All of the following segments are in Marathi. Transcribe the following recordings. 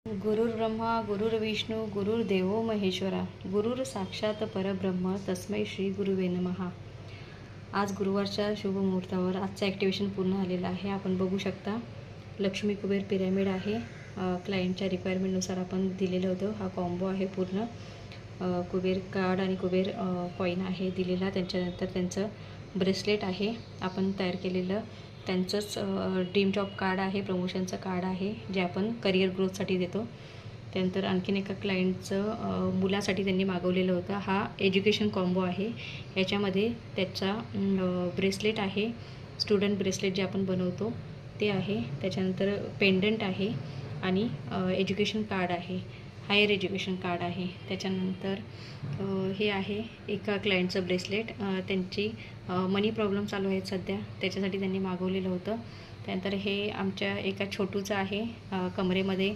गुरुर्ब्रह्मा गुरुर्विष्णू गुरुर्देवो महेश्वरा गुरुर साक्षात परब्रह्म तस्मै श्री गुरुवे नमः। आज गुरुवारच्या शुभ मुहूर्तावर आजचं ॲक्टिवेशन पूर्ण झालेलं आहे। आपण बघू शकता लक्ष्मी कुबेर पिरॅमिड आहे। क्लायंटच्या रिक्वायरमेंटनुसार आपण दिलेलं होतं। हा कॉम्बो आहे पूर्ण। कुबेर कार्ड आणि कुबेर कॉईन आहे दिलेला। त्यांच्यानंतर त्यांचं ब्रेसलेट आहे आपण तयार केलेलं। त्यांचंच ड्रीम जॉब कार्ड आहे, प्रमोशनचं कार्ड आहे जे आपण करिअर ग्रोथसाठी देतो। त्यानंतर आणखीन एका क्लायंटचं मुलासाठी त्यांनी मागवलेलं होतं। हा एज्युकेशन कॉम्बो आहे। याच्यामध्ये त्याचा ब्रेसलेट आहे, स्टुडंट ब्रेसलेट जे आपण बनवतो ते आहे। त्याच्यानंतर पेंडंट आहे आणि एज्युकेशन कार्ड आहे, हायर एज्युकेशन कार्ड आहे। त्याच्यानंतर हे आहे एका क्लायंटचं ब्रेसलेट। त्यांची मनी प्रॉब्लेम चालू आहेत सध्या, त्याच्यासाठी त्यांनी मागवलेलं होतं। त्यानंतर हे आमच्या एका छोटूचं आहे। कमरेमध्ये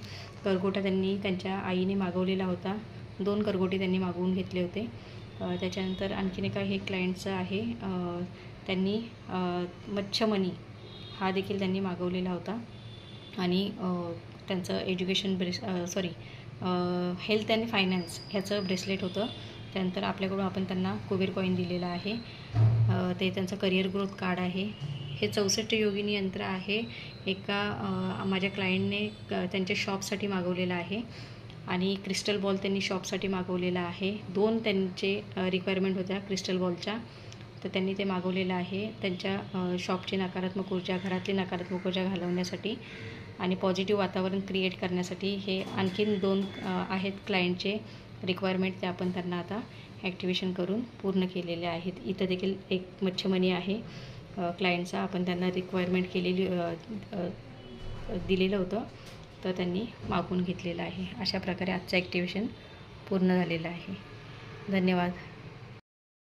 करगोटा त्यांनी त्यांच्या आईने मागवलेला होता। 2 करगोटे त्यांनी मागवून घेतले होते। त्याच्यानंतर आणखीन एका हे क्लायंटचं आहे। त्यांनी मच्छमणी हा देखील त्यांनी मागवलेला होता आणि त्यांचं एज्युकेशन हेल्थ अँड फायनान्स ह्याचं ब्रेसलेट होतं। त्यानंतर आपल्याकडून आपण त्यांना कुबेर कॉईन दिलेला आहे। ते त्यांचं करिअर ग्रोथ कार्ड आहे। हे 64 योगिनी यंत्र आहे। एका माझ्या क्लायंटने त्यांच्या शॉपसाठी मागवलेलं आहे आणि क्रिस्टल बॉल त्यांनी शॉपसाठी मागवलेला आहे। 2 त्यांचे रिक्वायरमेंट होत्या क्रिस्टल बॉलच्या, तर त्यांनी ते मागवलेलं आहे त्यांच्या शॉपची नकारात्मक ऊर्जा, घरातली नकारात्मक ऊर्जा घालवण्यासाठी आणि पॉझिटिव्ह वातावरण क्रिएट करण्यासाठी। हे आणखीन 2 आहेत क्लायंटचे रिक्वायरमेंट, ते आपण त्यांना आता ॲक्टिवेशन करून पूर्ण केलेले आहेत। इथं देखील एक मच्छमणी आहे क्लायंटचा, आपण त्यांना रिक्वायरमेंट केलेली दिलेलं होतं, तर त्यांनी मागवून घेतलेलं आहे। अशा प्रकारे आजचं ॲक्टिवेशन पूर्ण झालेलं आहे। धन्यवाद।